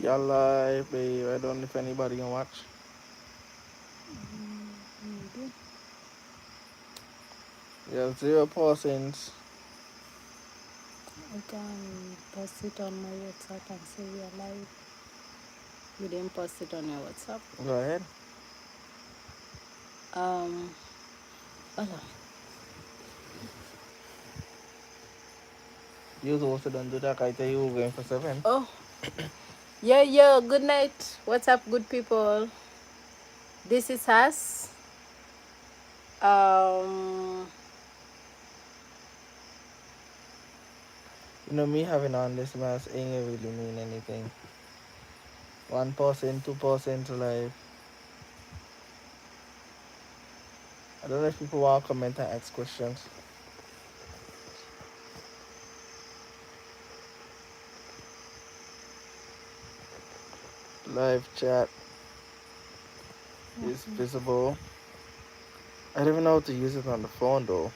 You're live, babe. I don't know if anybody can watch. Maybe. You have 0%. I can post it on my WhatsApp and say we are live. You didn't post it on your WhatsApp. Go ahead. Um, hold on. You also don't do that. I tell you we're going for 7. Oh, yo, good night. What's up, good people? This is us. Um, You know, me having on this mask ain't really mean anything. 1%, 2% live. I don't know if people want to comment and ask questions. Live chat is visible. I don't even know how to use it on the phone though.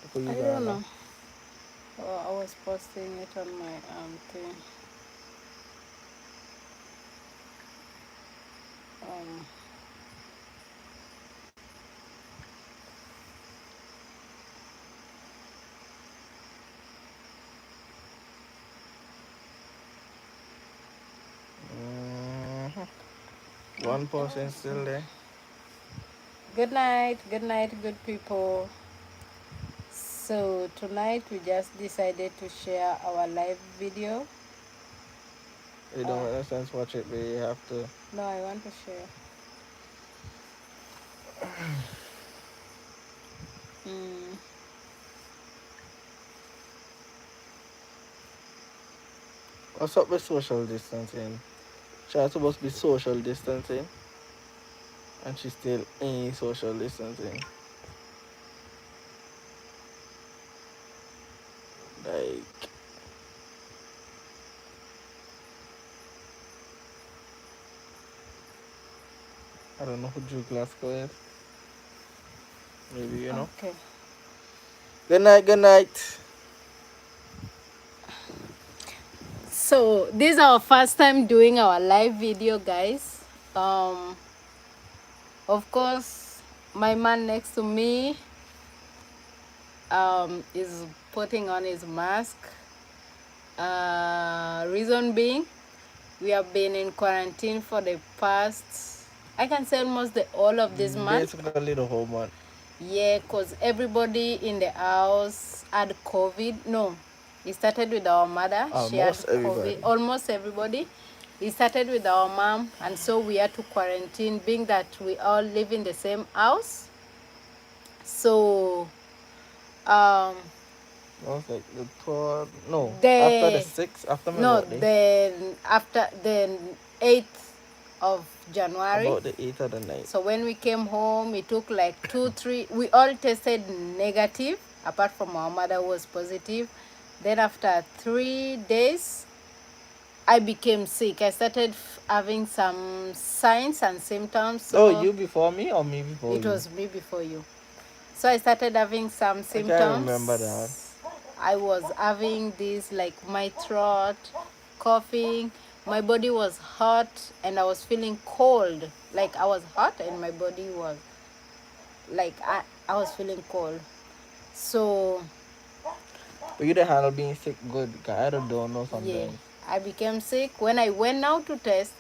Look what you I got don't now. know. Oh, I was posting it on my thing. Um, Mm-hmm. 1% still there. good night, good people. So tonight we just decided to share our live video. It don't make no sense watch it, but you have to. No, I want to share. Mm. What's up with social distancing? She's supposed to be social distancing, and she still ain't social distancing. Like, I don't know who Drew Glasgow is. Maybe you know. Okay. Good night, good night. So this is our first time doing our live video, guys. Of course, my man next to me is putting on his mask. Reason being, we have been in quarantine for the past, I can say almost the all of this month. Basically, the whole month. Yeah, because everybody in the house had COVID. No, it started with our mother. She had Almost COVID. everybody. Almost everybody. It started with our mom, and so we had to quarantine, being that we all live in the same house. So, um, I was like the 12. No, after the the 6th, after my no, birthday. then after the 8th of January. About the 8th or the 9th. So when we came home, it took like 2, 3. We all tested negative, apart from our mother who was positive. Then after 3 days, I became sick. I started having some signs and symptoms. Oh, So you before me or me before it you? was me before you. So I started having some I can't remember that. symptoms. I was having this, like my throat, coughing. My body was hot and I was feeling cold. Like I was hot and my body was like I was feeling cold. So But you didn't handle being sick good. 'Cause I don't know yeah, sometimes. I became sick. When I went now to test,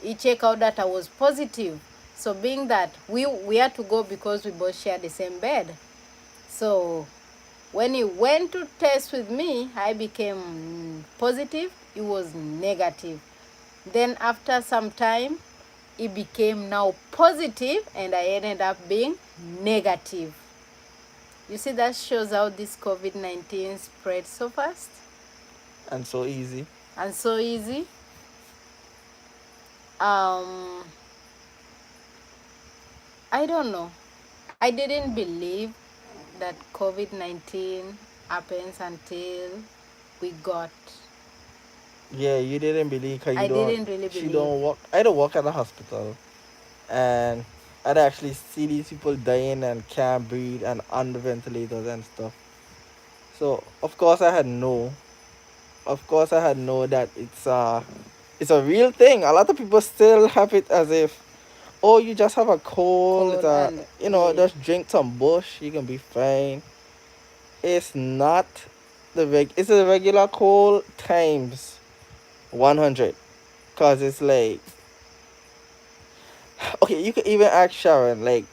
it checked out that I was positive. So being that we had to go because we both shared the same bed. So when he went to test with me, I became positive. It was negative. Then after some time, it became now positive and I ended up being negative. You see, that shows how this COVID-19 spread so fast And so easy. and so easy. Um, I don't know. I didn't believe that COVID-19 happens until we got. Yeah, you didn't believe because you I don't. didn't really She believe. don't work. I don't work at a hospital, and I'd actually see these people dying and can't breathe and on the ventilators and stuff. So of course I had no. of course I had known that it's a real thing. A lot of people still have it as if, oh, you just have a cold. It's Cold a, and yeah. just drink some bush, you can be fine. It's not it's the regular cold times 100. Cause it's like, okay, you could even ask Sharon, like,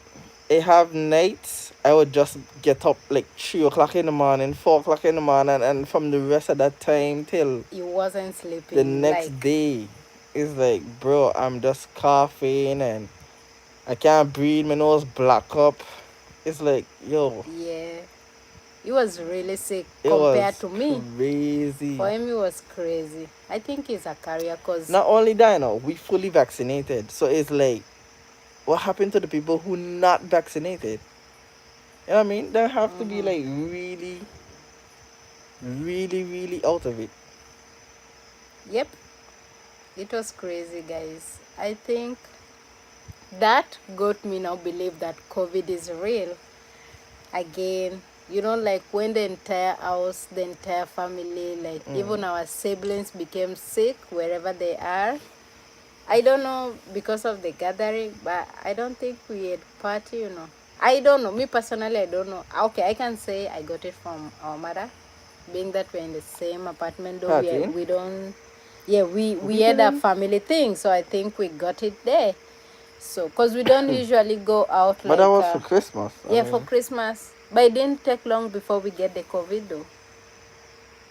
I have nights I would just get up like 3 o'clock in the morning, 4 o'clock in the morning, and from the rest of that time till You wasn't the sleeping next like day, it's like, bro, I'm just coughing and I can't breathe, my nose black up. It's like, yo, yeah. He was really sick it compared was to me. For crazy. him, it was crazy. I think he's a carrier cause Not only that, we fully vaccinated. So it's like, what happened to the people who not vaccinated? You know what I mean? They have to be like really, really, really out of it. yep, it was crazy, guys. I think that got me now believe that COVID is real again. You know, like when the entire house, the entire family, like even our siblings became sick wherever they are. I don't know because of the gathering, but I don't think we had party, you know. I don't know. Me personally, I don't know. Okay, I can say I got it from our mother, being that we're in the same apartment, though Partying? we don't. Yeah, we We had a didn't. family thing, so I think we got it there. So, cause we don't usually go out But that like, was for Christmas. I yeah, for mean, Christmas. But it didn't take long before we get the COVID, though.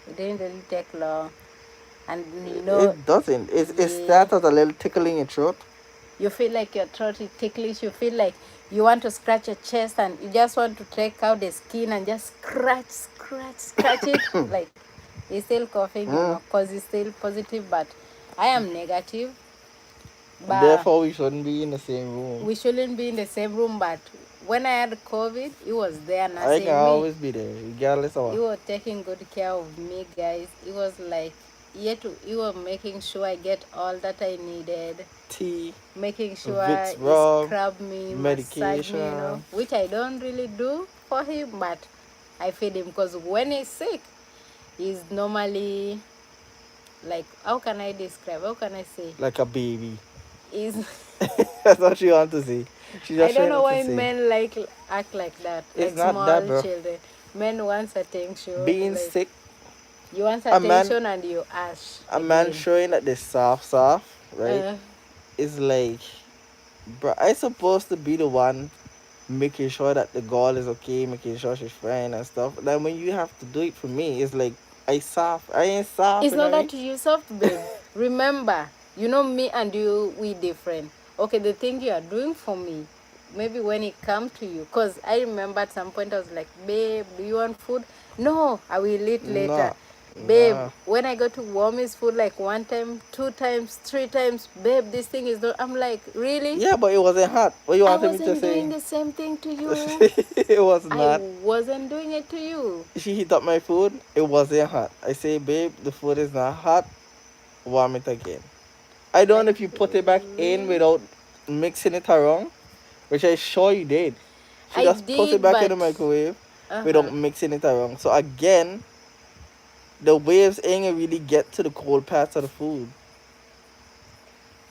It didn't really take long, and you know, it doesn't. It yeah. starts as a little tickle in your throat. You feel like your throat is ticklish. You feel like you want to scratch your chest and you just want to take out the skin and just scratch it. Like, he's still coughing, you Mm. know, because he's still positive, but I am negative. But Therefore, we shouldn't be in the same room. we shouldn't be in the same room. But when I had COVID, he was there I can nursing me. always be there, regardless of He what. was taking good care of me, guys. He was like, he was making sure I get all that I needed, Tea, making sure Vicks he rub, scrub me, massage me, you know, medication. which I don't really do for him, but I feed him because when he's sick, he's normally like, how can I say? Like a baby. He's, That's what she want to say. She I just don't trying know to why say. men like act like that, It's like not that, small bro. children. Men wants attention, Being like, sick, you want a man, attention and you ask a man again. showing that they're soft, right? Uh, Is like, bro, I supposed to be the one making sure that the girl is okay, making sure she's fine and stuff. Then when you have to do it for me, it's like I soft. I ain't soft, It's you know not what I mean? that you soft, babe. Remember, you know me and you, we different. Okay, the thing you are doing for me, maybe when it come to you, cause I remember at some point I was like, babe, do you want food? No, I will eat later. Nah, Babe, nah. when I go to warm his food like one time, two times, three times, babe, this thing is not. I'm like, really? Yeah, but it wasn't hot. What you I wanted me to wasn't doing say? the same thing to you. It was I not. wasn't doing it to you. She heat up my food. It wasn't hot. I say, babe, the food is not hot. Warm it again. I don't Like, know if you put it back in really? without mixing it around, which I sure you did. She I just put it did, back in the but microwave uh-huh. without mixing it around. So again, the waves ain't really get to the cold parts of the food.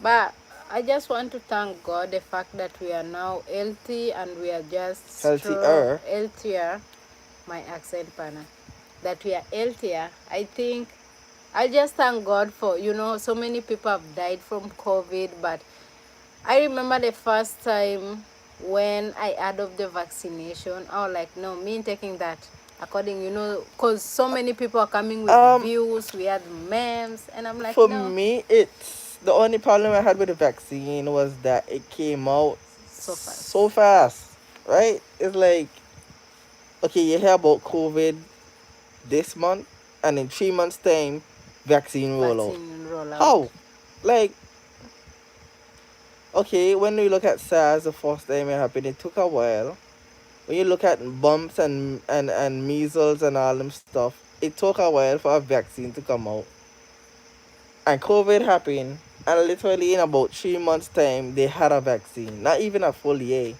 But I just want to thank God the fact that we are now healthy and we are just Healthier. healthier. My accent, partner. That we are healthier. I think I just thank God for, you know, so many people have died from COVID. But I remember the first time when I had of the vaccination, I was like, no, me taking that. According, you know, because so many people are coming with Um, views, we had memes, and I'm like, for no, me, it's the only problem I had with the vaccine was that it came out so so fast. fast, right? It's like, okay, you hear about COVID this month, and in 3 months' time, vaccine rollout. Vaccine rollout. How? Like, okay, when we look at SARS, the first time it happened, it took a while. When you look at bumps and measles and all them stuff, it took a while for a vaccine to come out. And COVID happened, and literally in about 3 months' time, they had a vaccine. Not even a full year.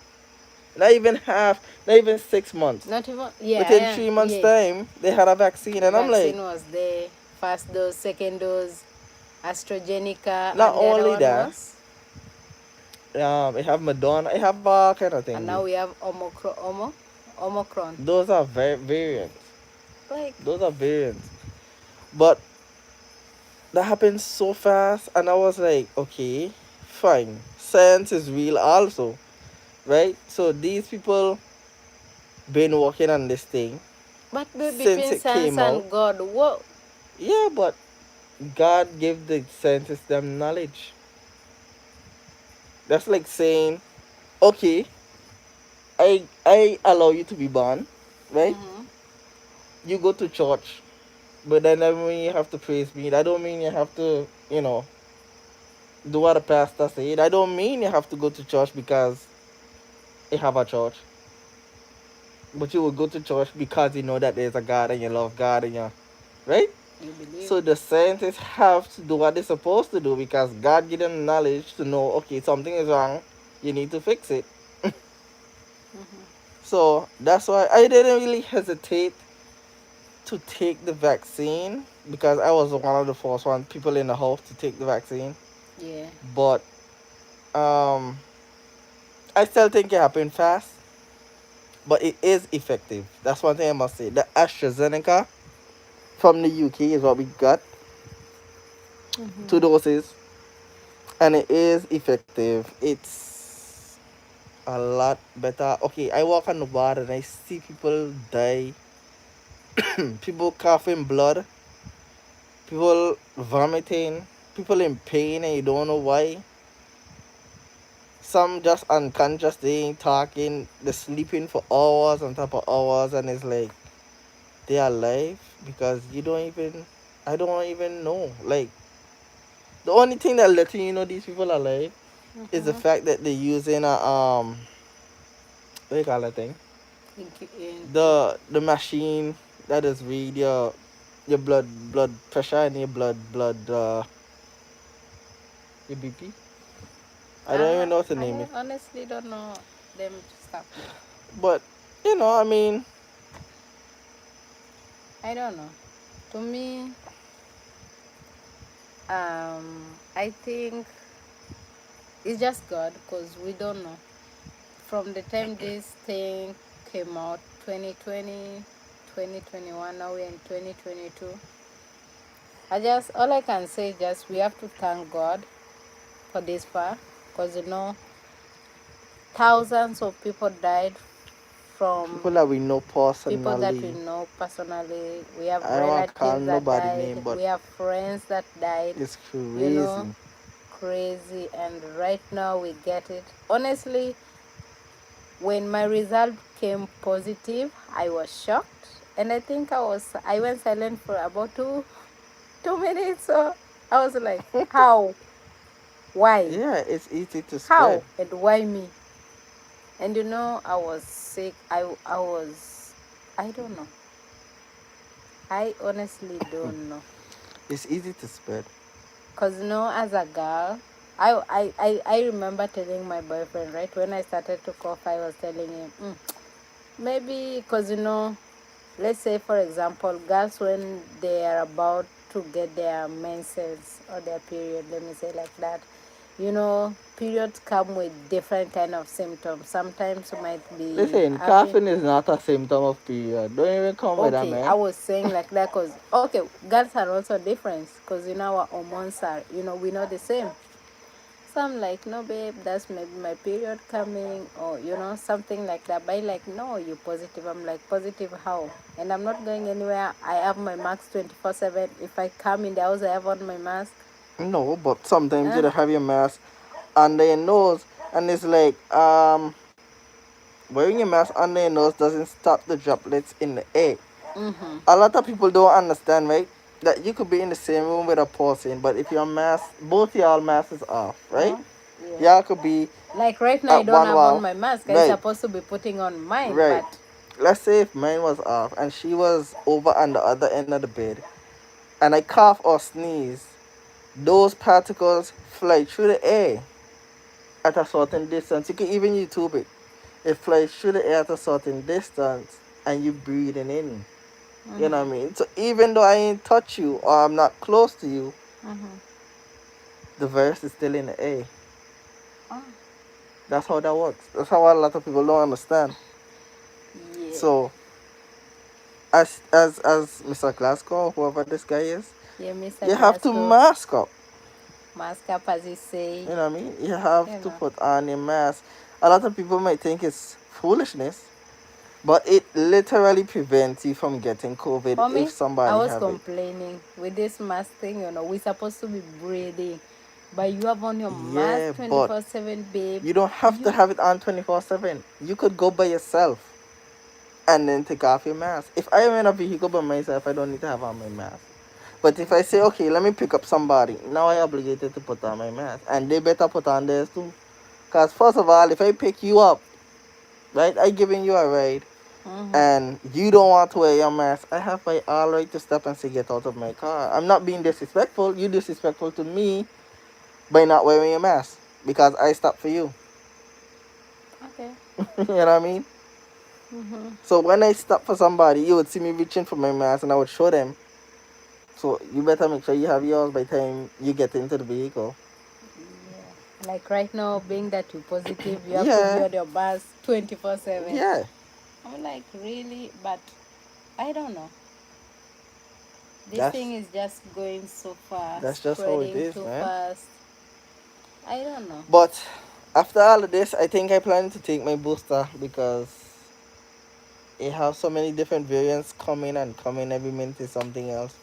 Not even half, not even 6 months. Not even, yeah, Within 3 months' yeah. time, they had a vaccine. The And I'm like, vaccine was there first dose, second dose, AstraZeneca, Not and the other only one that, was, I have Madonna. I have all kind of and things. now we have Omicron. Those are variants. Like, Those are variants. But that happened so fast, and I was like, okay, fine. Science is real also, right? So these people been working on this thing but since between it science came out. and God, what? Yeah, but God gave the scientists them knowledge. That's like saying, okay, I allow you to be born, right? Mm-hmm. You go to church, but then that mean you have to praise me. That don't mean you have to, do what the pastor said. I don't mean you have to go to church because you have a church, but you will go to church because you know that there's a God and you love God and you, right? You believe? So the scientists have to do what they're supposed to do because God gave them knowledge to know, okay, something is wrong, you need to fix it. Mm-hmm. So that's why I didn't really hesitate to take the vaccine because I was one of the first one people in the house to take the vaccine. Yeah. But um, I still think it happened fast, but it is effective. That's one thing I must say. The AstraZeneca from the UK is what we got, Mm-hmm. 2 doses, and it is effective. It's a lot better. Okay, I walk on the water and I see people die, people coughing blood, people vomiting, people in pain and you don't know why. Some just unconscious, they ain't talking, they're sleeping for hours on top of hours, and it's like they are alive because I don't even know. Like, the only thing that letting you know these people are alive is the Mm-hmm. fact that they're using what do you call that thing? In, The machine that is read your blood pressure and your BP. I don't even know what to name I it. honestly don't know them stuff. But I mean, I don't know. To me, I think it's just God because we don't know. From the time this thing came out, 2020, 2021, now we're in 2022. All I can say is just we have to thank God for this far because thousands of people died from people that we know people that we personally, know personally. We have I don't want to call relatives that nobody died. name, but We have friends that died. it's You know, crazy. crazy. And right now we get it. Honestly, when my result came positive, I was shocked, and I think I went silent for about 2 minutes. So I was like, how, why, Yeah, it's easy to spread. how, and why me? And I was sick. I don't know. I honestly don't know. It's easy to spread. Because, as a girl, I remember telling my boyfriend, right, when I started to cough, I was telling him, maybe because, let's say, for example, girls, when they are about to get their menses or their period, let me say like that, periods come with different kind of symptoms. Sometimes you might be Listen, having. coughing is not a symptom of period. Don't even come with that, Okay, I man. was saying like that because, okay, girls are also different because, our hormones are, we know the same. So I'm like, no, babe, that's maybe my period coming, or, something like that. But I like, no, you positive. I'm like, positive how? And I'm not going anywhere. I have my mask 24/7. If I come in the house, I have on my mask. No, but sometimes Huh? you have your mask under your nose, and it's like wearing your mask under your nose doesn't stop the droplets in the air. Mm-hmm. A lot of people don't understand, right? That you could be in the same room with a person, but if your mask, both y'all masks is off, right? Oh, yeah. Y'all could be Like right now, I at don't one have on wall, my mask. I'm right? supposed to be putting on mine, Right. but. Let's say if mine was off and she was over on the other end of the bed, and I cough or sneeze, those particles fly through the air at a certain distance. You can even YouTube it. It flies through the air at a certain distance, and you breathing in. You know Mhm. what I mean? So even though I ain't touch you or I'm not close to you, Mhm. the virus is still in the air. Oh. That's how that works. That's how a lot of people don't understand. Yeah. So as Mr. Glasgow, whoever this guy is, Yeah, Mr. you have to Glasgow. mask up. Mask up, as you say. You know what I mean? You have You to know. put on a mask. A lot of people might think it's foolishness, but it literally prevents you from getting COVID For if me, I somebody was have it. complaining with this mask thing. We're supposed to be breathing, but you have on your mask Yeah, but 24/7, babe. you don't have to You. have it on 24/7. You could go by yourself and then take off your mask. If I am in a vehicle by myself, I don't need to have on my mask. But if I say, okay, let me pick up somebody, now I obligated to put on my mask. And they better put on theirs too. Because first of all, if I pick you up, right, I giving you a ride, Mhm. and you don't want to wear your mask, I have my all right to stop and say, get out of my car. I'm not being disrespectful. You disrespectful to me by not wearing your mask because I stopped for you. Okay. You know what I mean? Mhm. So when I stop for somebody, you would see me reaching for my mask and I would show them. So you better make sure you have yours by the time you get into the vehicle. Yeah. Like right now, being that you're positive, you have to be Yeah, on your mask 24/7. yeah. I'm like, really? But I don't know. This That's thing is just going so fast, that's just how it spreading is, too man. fast. I don't know. But after all of this, I think I plan to take my booster because it has so many different variants coming and coming every minute is something else.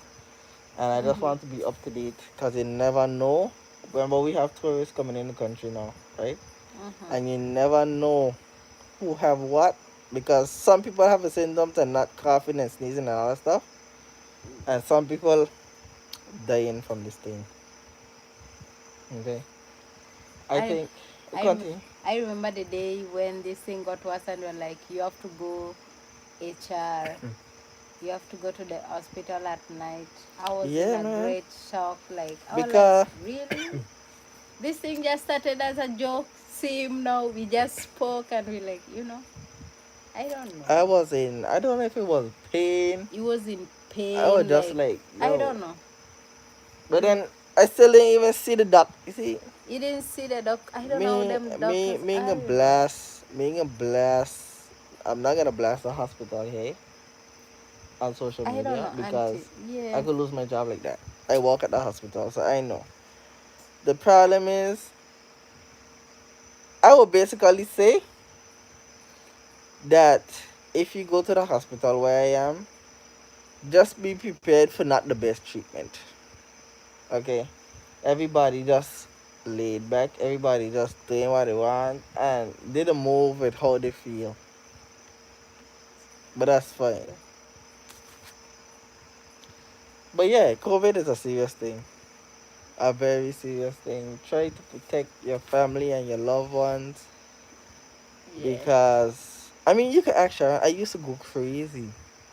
And I just Mhm. want to be up to date because you never know. Remember, we have tourists coming in the country now, right? Mhm. And you never know who have what because some people have the symptoms and not coughing and sneezing and all that stuff, and some people dying from this thing. Okay, I I think I continue. I remember the day when this thing got worse and we're like, you have to go HR, you have to go to the hospital at night. I was in Yeah, a man. great shock. Like, I was like, Because really? This thing just started as a joke. See him now. We just spoke and we like, I don't know. I was in, I don't know if it was pain. He was in I was pain. just Like, like, I yo. don't know. But then I still didn't even see the doc. You see, You didn't see the doc. I don't know me, them me, doctors. me I gonna don't know. blast, me gonna blast. I'm not gonna blast the hospital, hey, on social I don't media know, Auntie. because I Yeah. could lose my job like that. I work at the hospital, so I know. The problem is, I would basically say that if you go to the hospital where I am, just be prepared for not the best treatment. Okay, everybody just laid back. Everybody just doing what they want and they don't move with how they feel. But that's fine. But yeah, COVID is a serious thing. A very serious thing. Try to protect your family and your loved ones Yeah. because I mean you can actually I used to go crazy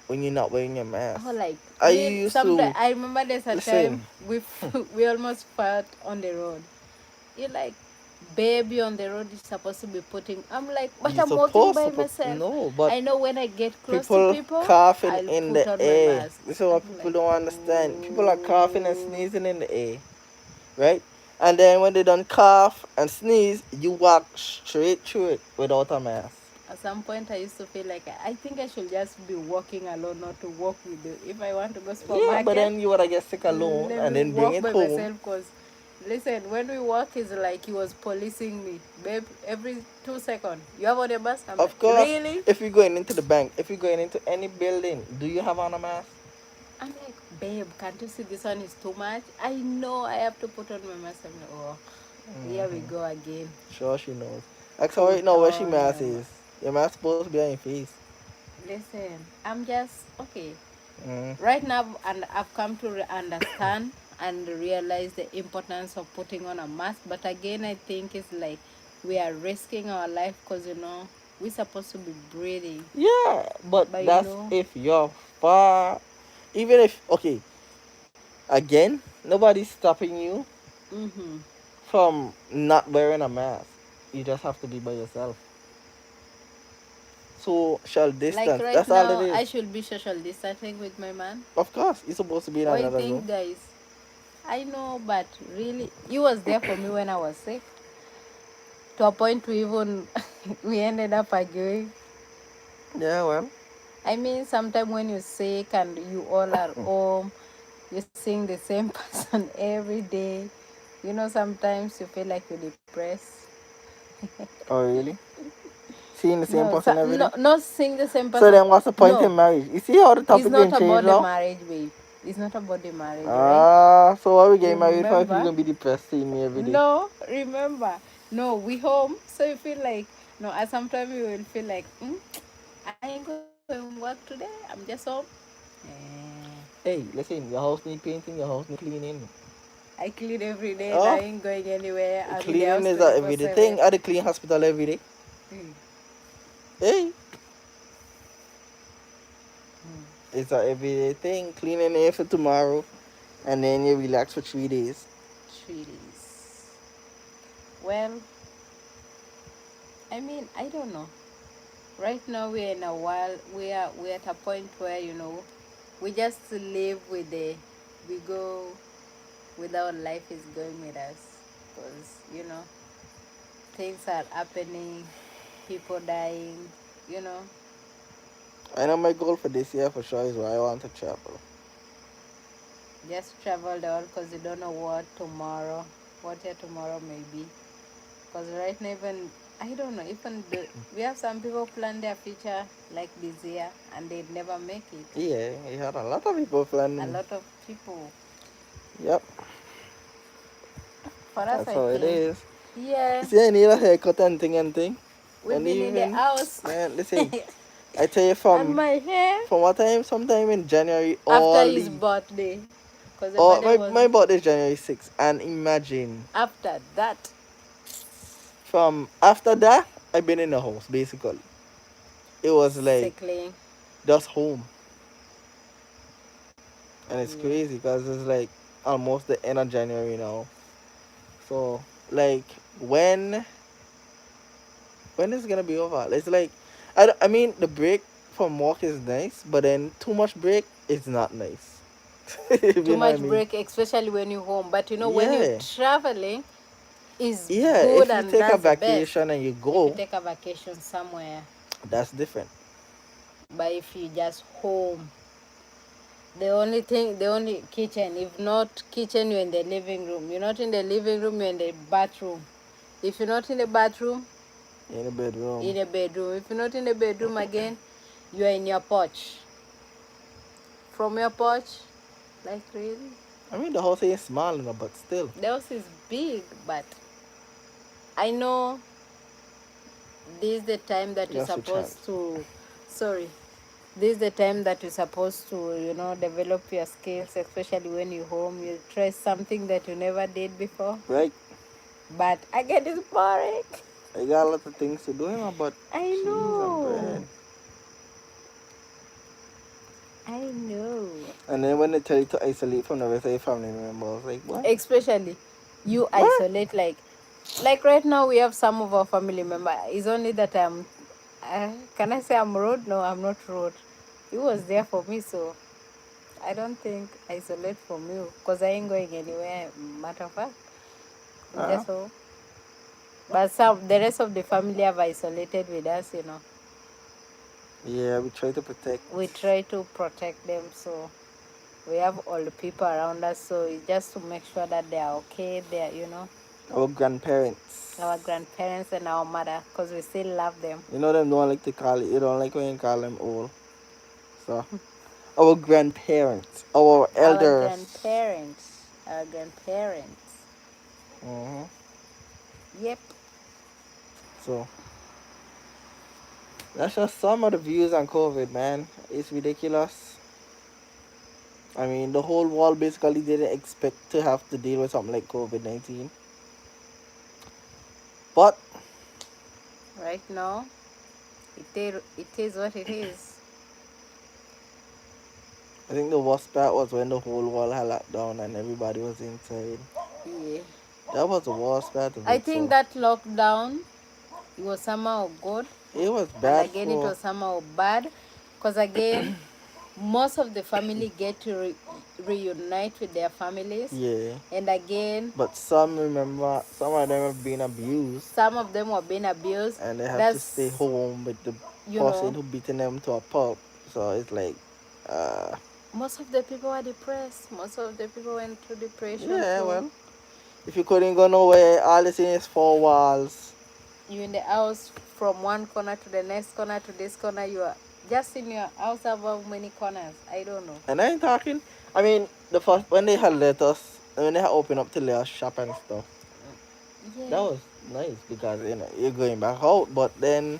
when you're not wearing your Oh, mask. like I me. used Sometimes to I remember there's a listen. time we almost fought on the road. You're like, baby, on the road is supposed to be putting. I'm like, but You're I'm walking supposed by to put myself. no, but I know when I get close to people people, coughing I'll in put the on my air. mask. This is what I'm people like, don't understand. People are coughing and ooh. sneezing in the air, right? And then when they don't cough and sneeze, you walk straight through it without a mask. At some point, I used to feel like I think I should just be walking alone, not to walk with you. If I want to go Yeah, but supermarket, then you would get sick alone let and me then bring walk it by home. myself. Cause listen, when we walk, it's like he was policing me, babe. Every 2 seconds, you have on your mask. I'm like, Of course, really? if you're going into the bank, if you're going into any building, do you have on a mask? I'm like, babe, can't you see this one is too much? I know I have to put on my mask. I'm like, oh, here we Hmm. go again. Sure, she knows. Like, so right Put now, where she on mask your is? mask. Your mask supposed to be on your face. Listen, I'm just okay. Mm. Right now, and I've come to understand and realize the importance of putting on a mask. But again, I think it's like we are risking our life because we're supposed to be breathing. Yeah, but But that's if you're far. Even if, okay, again, nobody's stopping you mm-hmm. from not wearing a mask. You just have to be by yourself. social Like distance. right That's all it now, is. I should be social distancing with my man. Of course, you're supposed to be in What do you another think, room. guys? I know, but really, you was there for me when I was sick. To a point we even we ended up arguing. Yeah, well, I mean, sometimes when you're sick and you all are home, you're seeing the same person every day. You know, sometimes you feel like you're depressed. oh really? Seeing the same No, person every day. not seeing the same So person. then, what's the point No, in marriage? You see how the it's topic not didn't change about the now? marriage, babe. It's not about the marriage, right? Ah, so why we getting married for if you're Remember? gonna be depressed seeing me every day? No, remember. No, we home, so you feel like no. At some time you will feel like, I ain't going work today. I'm just home. Eh, Hey, listen, your house need painting, your house need cleaning. I clean every day and I Oh, ain't going anywhere. I'm in the cleaning house is a 24 everyday thing. 7. I dey clean hospital every day. Mm. Hey, Mm. it's a everyday thing. Cleaning here for tomorrow, and then you relax for 3 days. 3 days. Well, I mean, I don't know. Right now we're in a while. We're at a point where we just live with the we go with our life is going with us because things are happening, people dying, you know I know my goal for this year for sure is where I want to travel. just travel the world because you don't know what your tomorrow may be. Because right now, even I don't know, we have some people plan their future like this year and they'd never make it. Yeah, you had a lot of people A planning. lot of people. Yep, For us, that's I how it think, is. You yeah, see, I need a haircut and thing and thing. we've And been in the even, house. man, listen, I tell you And my hair from what time, sometime in January, after all his the, birthday, because the all, birthday my was birthday is January 6th. And imagine, after that. from after that, I've been in the house, basically. It was like, Sickling. just home. And it's Yeah. crazy because it's like almost the end of January now. So, like, when is it gonna be over? It's like, I mean, the break from work is nice, but then too much break is not nice. If Too you know what I much mean. break, especially when you're home. But when you're Yeah. traveling, is Yeah, good if you and take a that's the best. vacation and you If you go, take a vacation somewhere, that's different. but if you just home, the only kitchen. If not kitchen, you're in the living room. You're not in the living room, you're in the bathroom. If you're not in the bathroom, In the bedroom. in a bedroom. If you're not in the bedroom again, you are in your porch. From your porch, like really, I mean, the house ain't small enough, but still. the house is big, but I know this is the time that You you're gotta switch supposed hands. to. Sorry, this is the time that you're supposed to, develop your skills, especially when you're home. You try something that you never did before. Right? But again, it's boring. I got a lot of things to do, but I cheese and know. bread. I know. And then when they tell you to isolate from the rest of your family members, like, what? Especially you What? isolate like right now we have some of our family member. It's only that can I say I'm rude? No, I'm not rude. He was there for me, so I don't think isolate from you because I ain't going anywhere. Matter of fact, I'm Uh, just home. But the rest of the family have isolated with us. yeah, we try to protect We try to protect them, so we have all the people around us. So it's just to make sure that they are okay. They're our grandparents. our grandparents and our mother, because we still love them. You know them don't like to call it. You don't like when you call them old. So our grandparents, our Our elders. grandparents. Our grandparents. Hmm. Yep. So that's just some of the views on COVID, man. It's ridiculous. I mean, the whole world basically didn't expect to have to deal with something like COVID-19. But Right now, it is what it is. I think the worst part was when the whole world had locked down and everybody was inside. Yeah. That was the worst part of I it. think So that lockdown, it was somehow good It was And bad again, it for. was somehow bad because again, most of the family get to reunite with their families. Yeah. And again, But some remember, some of them have been abused, some of them were being abused. and they have to stay That's, home with the you person know, who beaten them to a pulp. So it's like, uh, most of the people were depressed. Most of the people went through depression yeah, too. well, if you couldn't go nowhere, all you see is four walls. You in the house from one corner to the next corner to this corner. You are just in your house have how many corners? I don't know. And I ain't talking, I mean, the first, when they had let us, when they had opened up to let us shop and stuff, that Yeah. was nice because, you know, you're going back out, but then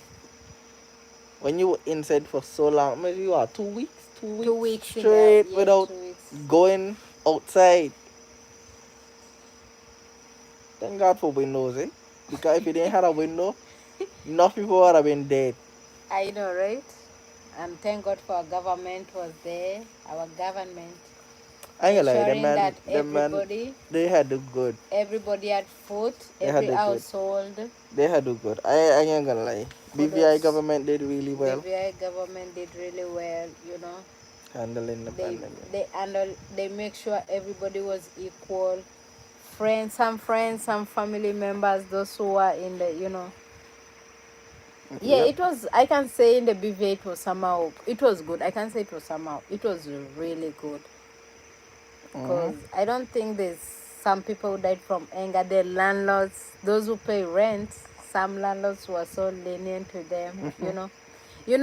when you were inside for so long, maybe you are 2 weeks, two 2 weeks weeks in the, straight yeah, without 2 weeks. going outside. Thank God for windows, eh? Because if you didn't have a window, enough people would have been dead. I know, right? And thank God for our government was there. Our government I ain't gonna lie, ensuring that the man, they had do good. everybody had food, They had every do good. household. They had do good. I ain't gonna lie. BVI Kudos. government did really well BVI government did really well, handling the They pandemic. they make sure everybody was equal. Friends, some family members, those who were in the. Yeah, Yep. it was. I can say in the BVA it was somehow. It was good. I can say it was somehow. It was really good. Mm-hmm. Because I don't think there's some people who died from anger. The landlords, those who pay rent, some landlords were so lenient to them. Mm-hmm.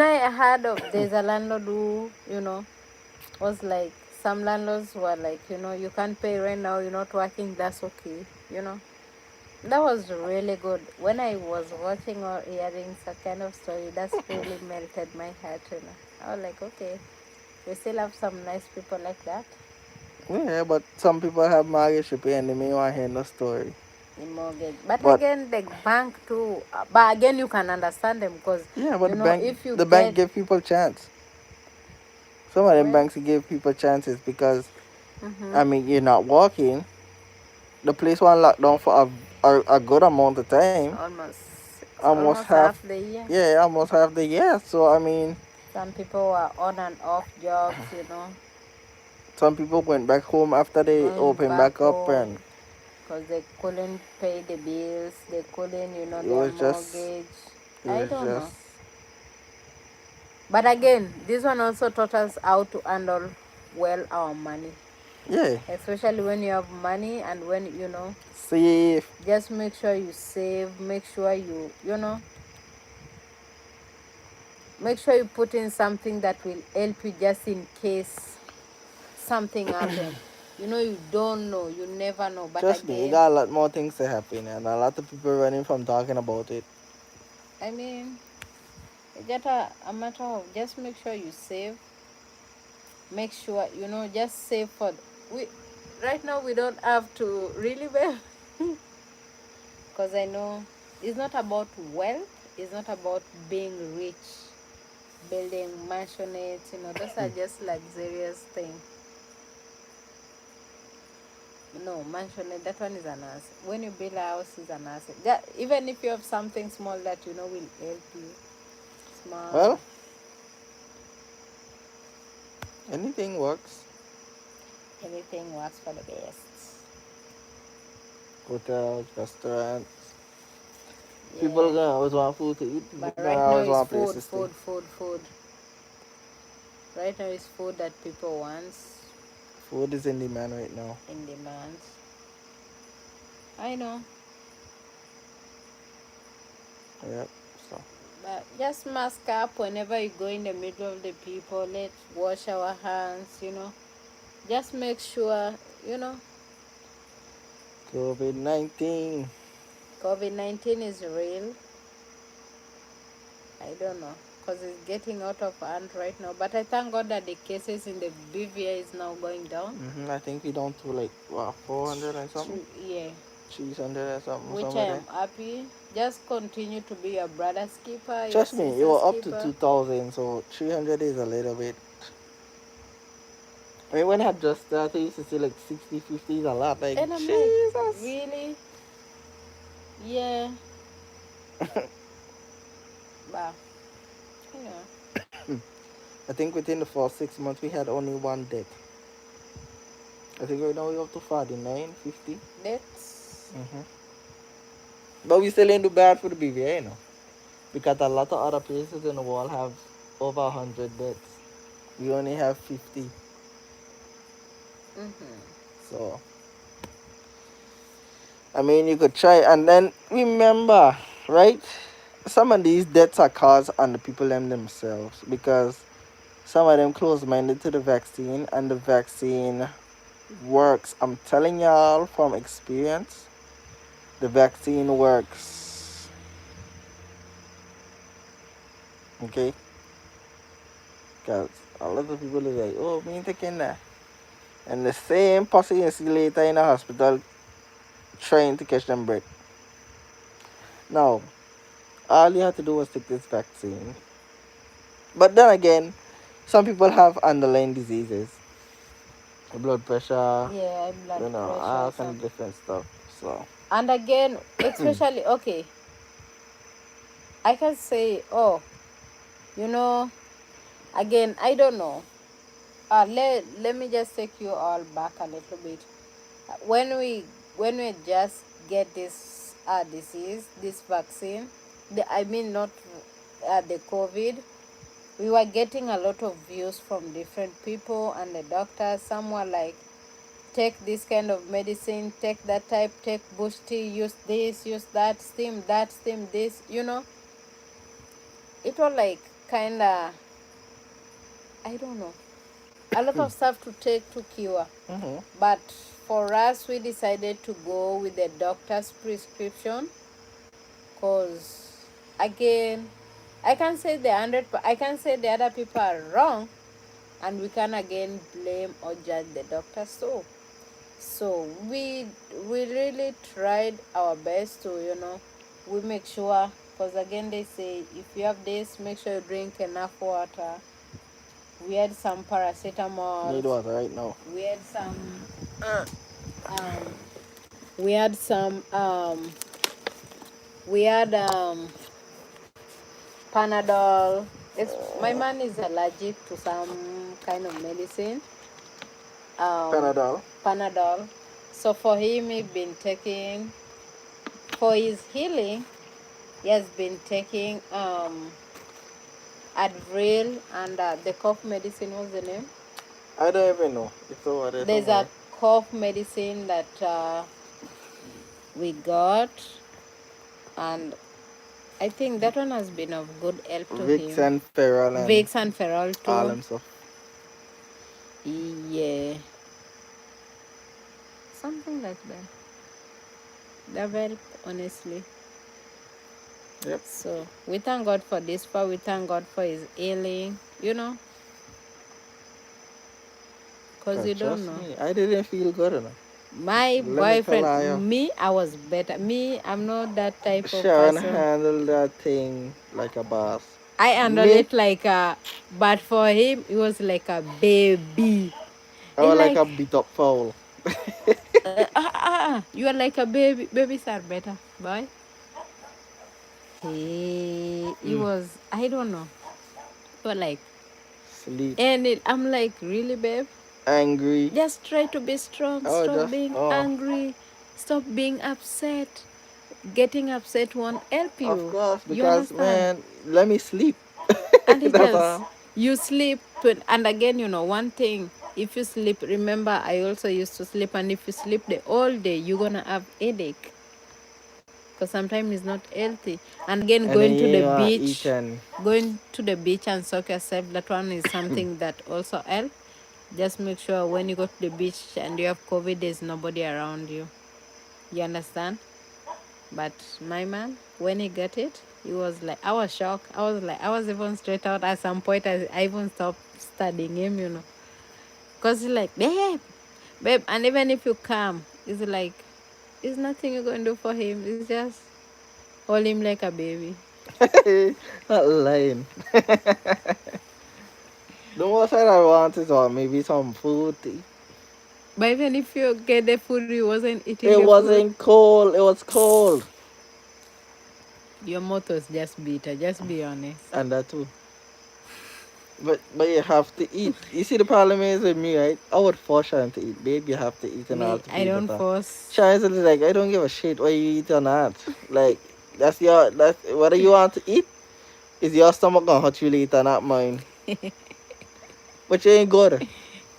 I heard of there's a landlord who was like, some landlords were like, you can't pay rent now, you're not working, that's okay. That was really good. When I was watching or hearing some kind of story, that's really melted my heart. I was like, okay, we still have some nice people like that. Yeah, but some people have mortgage to pay and they may want to hear no story. The mortgage, but But again the bank too, but again you can understand them because yeah, but if you the bank get give people chance. Some of them well. banks give people chances because Mm-hmm. I mean you're not walking. The place was locked down for a good amount of time, almost Almost half. half the year. Yeah, almost half the year. So I mean, Some people were on and off jobs. some people went back home after they Going opened back back up, home and because they couldn't pay the bills, they couldn't, it their was just, mortgage. it I was don't know. just, But again, this one also taught us how to handle well our money, yeah, especially when you have money and when safe. just make sure you save, make sure make sure you put in something that will help you just in case something happen. You don't know, you never know. But Trust me, you again, got a lot more things to happen, and a lot of people running from talking about it. I mean, it's just a matter of just make sure you save. Make sure just save for we. Right now we don't have to really well, because I know it's not about wealth. It's not about being rich, building mansionettes. Those are just luxurious things. No, mansionette, that one is an asset. When you build a house, is an asset. Even if you have something small that will help you. Small. Well, anything works. Anything works for the best. Hotels, restaurants. People Yeah. gonna always want food to eat. People But gonna right now always it's want places food, to stay. food, food, food. Right now it's food that people want Food is in demand right now. in demand. I know. Yep. So But just mask up whenever you go in the middle of the people. Let's wash our hands. Just make sure, you know, COVID-19. COVID-19 is real. I don't know. Because it's getting out of hand right now. But I thank God that the cases in the BVI is now going down. I think we down to like what 400 and something, Yeah. 300 and something Which I somewhere there. am happy. Just continue to be your brother's keeper, your Trust me, it sister's was up to keeper. 2,000, so 300 is a little bit. I mean, when I just started, I used to see like 60, 50 is a lot. Like, And I'm like, Jesus. really? Yeah. But yeah, I think within the first 6 months we had only one death. I think right now we're up to 49, 50. that's Mm-hmm. But we still ain't do bad for the BVA, you know. Because a lot of other places in the world have over 100 deaths. We only have 50. So, I mean, you could try. And then remember, right? Some of these deaths are caused on the people themselves. Because some of them close-minded to the vaccine. And the vaccine works. I'm telling y'all from experience, the vaccine works. Okay? Because a lot of people are like, oh, me ain't taking that. And the same person you see later in the hospital trying to catch them breath. Now, all you have to do was take this vaccine. But then again, some people have underlying diseases, blood pressure, yeah, blood pressure all kind some. of different stuff. So, And again, especially okay, I can say, oh, you know, again, I don't know. Let me just take you all back a little bit. When we just get this disease, this vaccine, I mean not the COVID, we were getting a lot of views from different people and the doctors. Some were like, take this kind of medicine, take that type, take boost tea, use this, use that, steam this, It was like kind of, I don't know, a lot of stuff to take to cure. mm-hmm. But for us, we decided to go with the doctor's prescription because, again, I can say the other people are wrong, and we can again blame or judge the doctor. So we really tried our best to we make sure, because again they say if you have this, make sure you drink enough water. We had some Need paracetamol. water right now. We had some um we had some we had Panadol. My man is allergic to some kind of medicine. Um Panadol. Panadol. So for him he been taking, for his healing, he has been taking Advil and the cough medicine. What's the name? I don't even know. It's over there There's a somewhere. cough medicine that we got, and I think that one has been of good help to Vicks him. and Ferrol and Vicks and Ferrol all too. them stuff. Yeah, something like that. That help, honestly. Yep. So we thank God for this part. We thank God for his healing. Cause Cause you don't trust know. me, I didn't feel good enough. My Let me tell you. boyfriend, me, I was better. Me, I'm not that type of Sharon person. handled that thing like a boss. I handle Me, it like a, but for him, it was like a baby. I It's was like like, a beat up fowl. you are like a baby. Babies are better, boy. He Mm, was, I don't know. But like, sleep, I'm like, really, babe? angry. Just try to be strong. Oh, Stop just being angry. Stop being upset. Getting upset won't help of you. course, You because understand? man, let me sleep. And it That's just, all. you sleep. And again, one thing, if you sleep, remember, I also used to sleep. And if you sleep the whole day, you're going to have headache. Because sometimes it's not healthy. And again, And then you eat going to the beach and soak yourself, that one is something that also help. Just make sure when you go to the beach and you have COVID, there's nobody around you. You understand? But my man, when he got it, he was like, I was shocked. I was even straight out. At some point, I even stopped studying him. Because he's like, babe. And even if you come, it's like, it's nothing you're going to do for him. It's just hold him like a baby. not lying. The most I want is maybe some food to eat. But even if you get the food, he wasn't eating It the food. wasn't cold. It was cold. Your mouth was just bitter. Just be honest. and that too. But you have to eat. You see the problem is with me, right? I would force Sharon to eat. Babe, you have to eat in order Me, to I feel don't better. force. Sharon's like, I don't give a shit whether you eat or not. Like that's whether you want to eat, is your stomach gonna hurt you later, not mine. But you ain't good.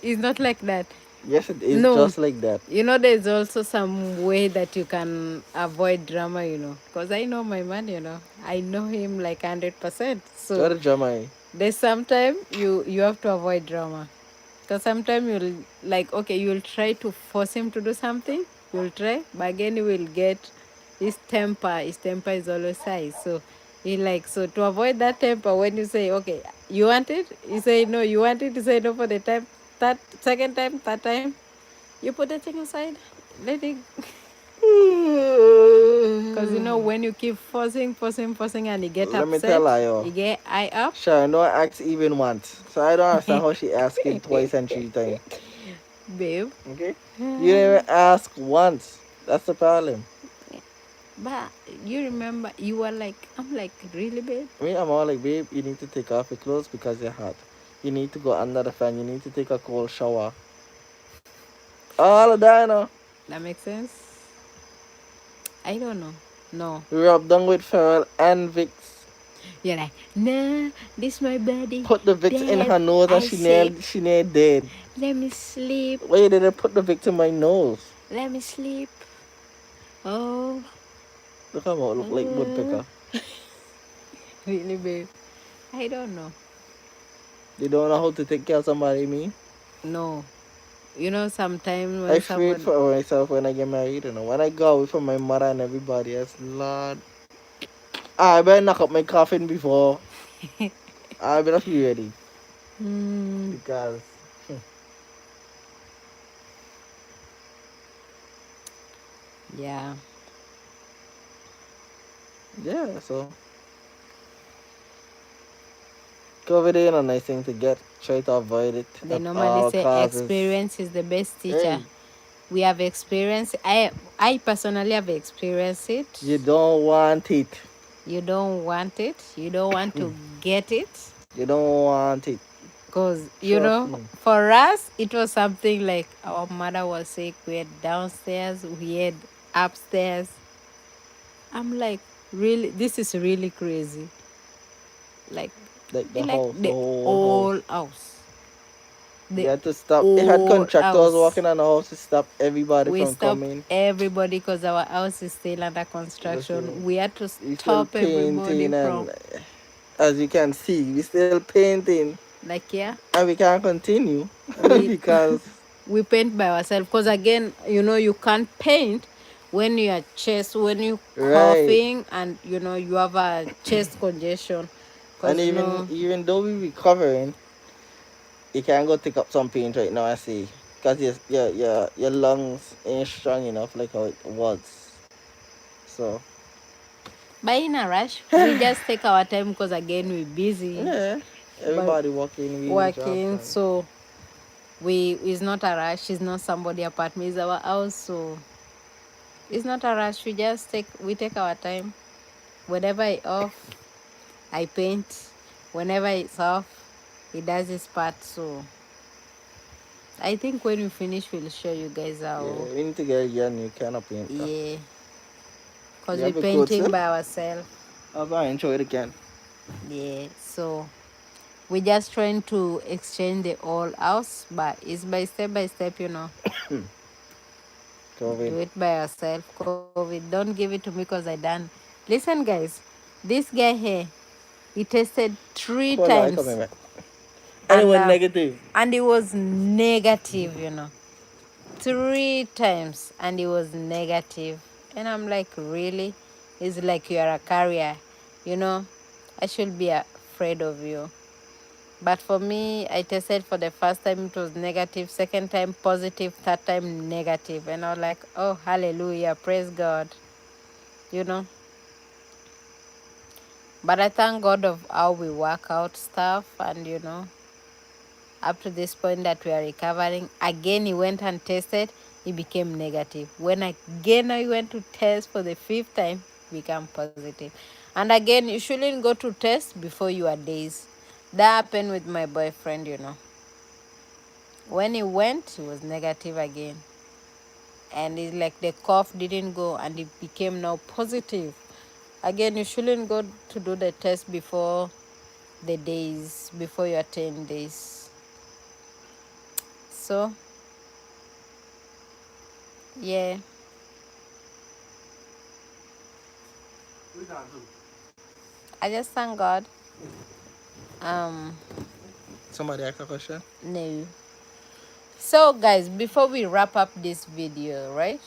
It's not like that. Yes, it is No, just like that. there's also some way that you can avoid drama, because I know my man, I know him like 100%. What So a drama. there's sometime you have to avoid drama, because sometimes you'll like, okay, you'll try to force him to do something, you'll try, but again you will get his temper is always high. So he like, so to avoid that temper, when you say, okay, you want it, you say no, you want it, you say no for the time, that second time, third time, you put the thing aside, let it. Because when you keep forcing and you get Let me tell upset, her, yo. you get eye up. Sharon don't ask even once. So I don't understand how she asking twice and three times. Babe. Okay? You didn't even ask once. That's the problem. But you remember, you were like, I'm like, really, babe? Me, I'm all like, babe, you need to take off your clothes because you're hot. You need to go under the fan. You need to take a cold shower. All of that, you know. That makes sense? I don't know. No. Rub down with Ferrell and Vicks. You're like, nah, this my body. Put the Vicks in Babe, her nose and I said, she near dead. let me sleep. Why you didn't put the Vicks in my nose? Let me sleep. Oh, Look how I look like uh, woodpecker. really, babe? I don't know. You don't know how to take care of somebody, me? No. Sometimes I when feared someone, for myself when I get married, you know. When I go away from my mother and everybody else, Lord. I better knock up my coffin before. I better be ready. mm, Because, yeah, yeah, so. COVID ain't a nice thing to get. Try to avoid it they at normally all say causes. experience is the best teacher. Hey, We have experienced. I personally have experienced it. you don't want it. You don't want it. You don't want to get it. You don't want it. Because, Trust me. for us, it was something like our mother was sick. We had downstairs, we had upstairs. I'm like, really, this is really crazy. Like, Like the it like house, the the whole house. whole house. They The had to stop. It had whole contractors house. walking on the house to stop everybody We from stopped coming. everybody because our house is still under Listen, construction. We had to we still stop everybody painting, from, and as you can see, we still painting, like, yeah, and we can't continue we because we paint by ourselves. Because again, you can't paint when you are when you right. coughing and you have a chest congestion. And Because even though we recovering, you can't go take up some paint right now. I see, because your lungs ain't strong enough like how it was. So by in a rush, we just take our time because again we're busy yeah, by everybody working, we in jobs, working. and So it's not a rush. It's not somebody apartment. It's our house. So it's not a rush. We take our time. Whenever I off, I paint. Whenever it's off, he does his part. So I think when we finish, we'll show you guys yeah, how. we need to get a new kind of paint. Yeah, because You we're have a code painting still? by ourselves. I'll go and enjoy it again. Yeah, so we're just trying to exchange the whole house, but it's by step. COVID. Do it by yourself. COVID, don't give it to me because I done. Listen, guys, this guy here, he tested three Hold on, I times, coming back. and Anyone negative? it was negative. Three times, and it was negative. And I'm like, really? It's like you are a carrier. You know, I should be afraid of you. But for me, I tested for the first time, it was negative, second time positive, third time negative. And I was like, oh, hallelujah, praise God, you know. But I thank God of how we work out stuff, and up to this point that we are recovering. Again, he went and tested, he became negative. When again I went to test for the fifth time, became positive. And again, you shouldn't go to test before your days. That happened with my boyfriend, you know. When he went, he was negative again. And it's like the cough didn't go and it became now positive. Again, you shouldn't go to do the test before the days, before your 10 days. So, yeah. I just thank God. Somebody ask a question? No. So, guys, before we wrap up this video, right?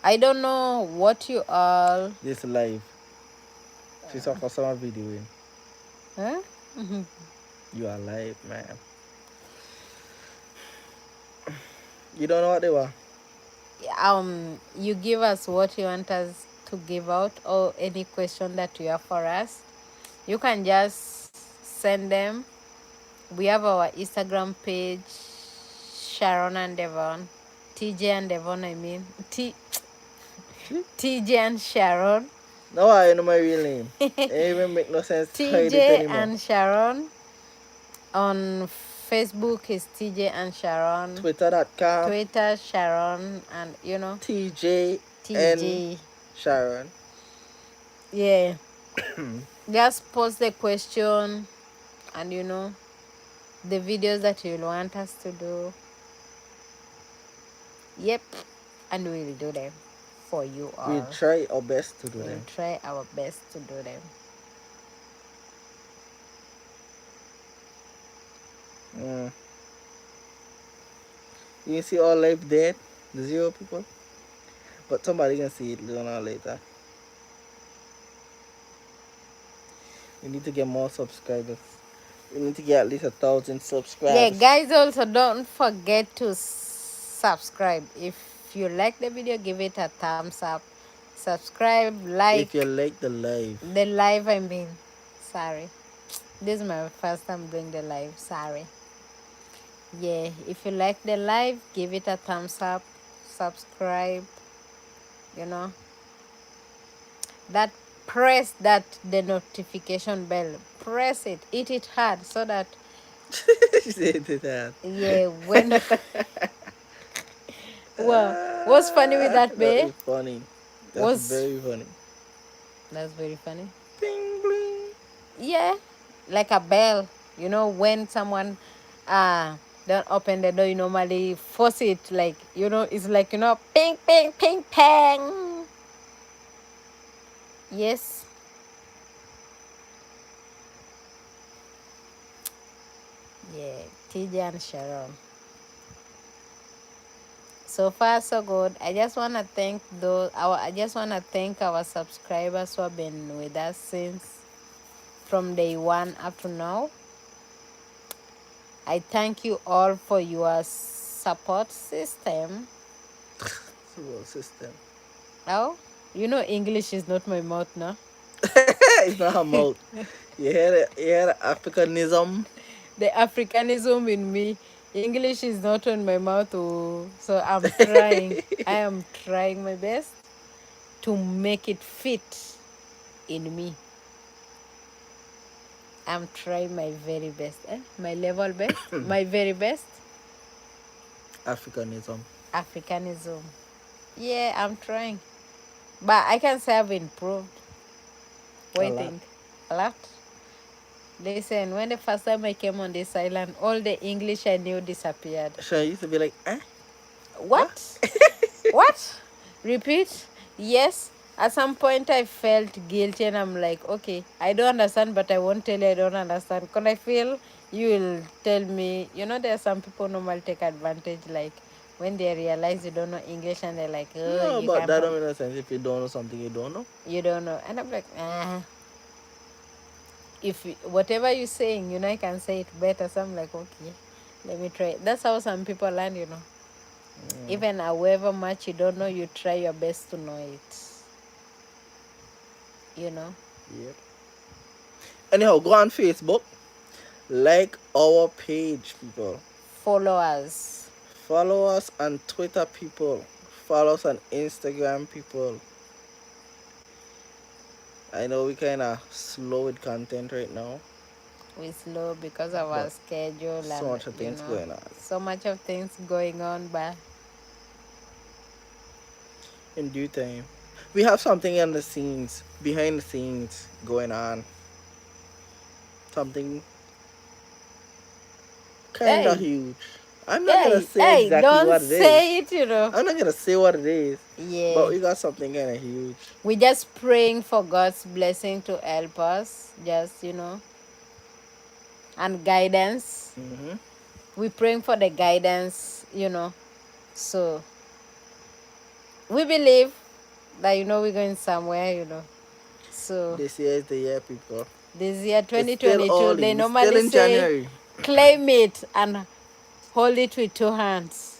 I don't know what you all. This live. She's a customer videoing. Huh? You are live, man. You don't know what they were? You give us what you want us to give out, or any question that you have for us. You can just send them. We have our Instagram page, Sharon and Devon, TJ and Devon. I mean, TJ and Sharon. No, I know my real name. It even make no sense to hide it TJ anymore. and Sharon. On Facebook is TJ and Sharon. Twitter.com. Twitter Sharon, and you know, TJ and TJ. Sharon. Yeah. Just post the question and you know the videos that you want us to do. Yep. And we'll do them for you all. We'll try our best to do We'll them. try our best to do them. You see all live dead? The 0 people? But somebody can see it sooner or later. We need to get more subscribers. We need to get at least 1,000 subscribers. Yeah, guys, also don't forget to subscribe. If you like the video, give it a thumbs up. Subscribe, like. If you like the live. The live, I mean. Sorry. This is my first time doing the live. Sorry. Yeah, if you like the live, give it a thumbs up. Subscribe. You know. That press that the notification bell. Press it. Hit it hard so that. She said that. Yeah, when. Well, what's funny with that, babe? That is funny. That's very funny. That's very funny. Bing, bling. Yeah, like a bell. You know, when someone don't open the door, you normally force it, like, you know, it's like, you know, ping, ping, ping, pang. Yes. Yeah, TJ and Sharon. So far so good. I just wanna thank our subscribers who have been with us since from day one up to now. I thank you all for your support system. Support system. Oh, you know English is not my mouth, no? It's not her mouth. You hear the Africanism? The Africanism in me. English is not on my mouth, oh. So I'm trying. I am trying my best to make it fit in me. I'm trying my very best. My level best. My very best. Africanism. Africanism. Yeah, I'm trying. But I can say I've improved. What do you think? A lot? Listen, when the first time I came on this island, all the English I knew disappeared. So I used to be like, eh? What? What? Repeat? Yes. At some point I felt guilty and I'm like, okay, I don't understand, but I won't tell you I don't understand. Because I feel you will tell me, you know, there are some people normally take advantage, like when they realize you don't know English and they're like, oh, No, you but can't. that don't make no sense. If you don't know something, you don't know. You don't know. And I'm like, if whatever you're saying, you know, I can say it better. So I'm like, okay, let me try. That's how some people learn, you know. Even however much you don't know, you try your best to know it. You know. Yep. Anyhow, go on Facebook. Like our page, people. Follow us. Follow us on Twitter, people. Follow us on Instagram, people. I know we kind of slow with content right now, We slow because of our but schedule so and much of things going on. so much of things going on, but In due time, we have something in the scenes, behind the scenes, going on. Something kind of hey, huge. I'm not gonna hey, say hey, exactly don't what it is. say it. I'm not gonna say what it is, but Yeah. we got something kind of huge. We're just praying for God's blessing to help us, just, and guidance. Hmm. We're praying for the guidance. So we believe that, we're going somewhere. So This year is the year, people. this year, It's still 2022, early. they We're still normally in say, January. claim it and hold it with 2 hands.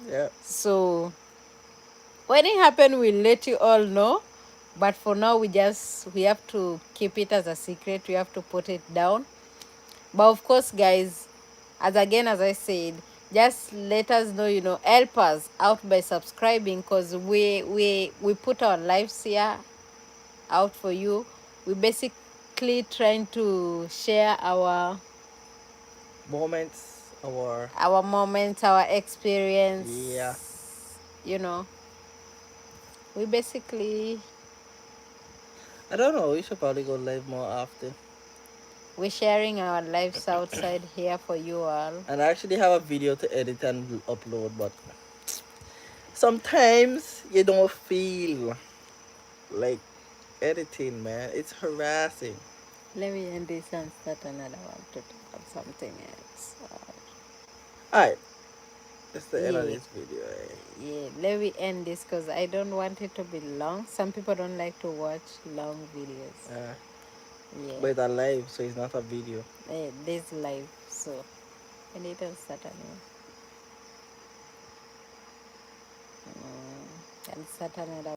Yeah. So when it happens, we'll let you all know. But for now, we have to keep it as a secret. We have to put it down. But of course, guys, as I said, just let us know, help us out by subscribing, because we put our lives here out for you. We basically trying to share Moments or our moments, our yeah. experience. We basically I don't know. We should probably go live more often. we're sharing our lives outside here for you all. And I actually have a video to edit and upload, but sometimes you don't feel like editing, man. It's harassing. Let me end this and start another one to talk about something else. Alright, that's the end of Yeah, this video. Eh? yeah. Let me end this because I don't want it to be long. Some people don't like to watch long videos. Yeah, But it's a live, so it's not a video. this live. So I need to start another. And start another.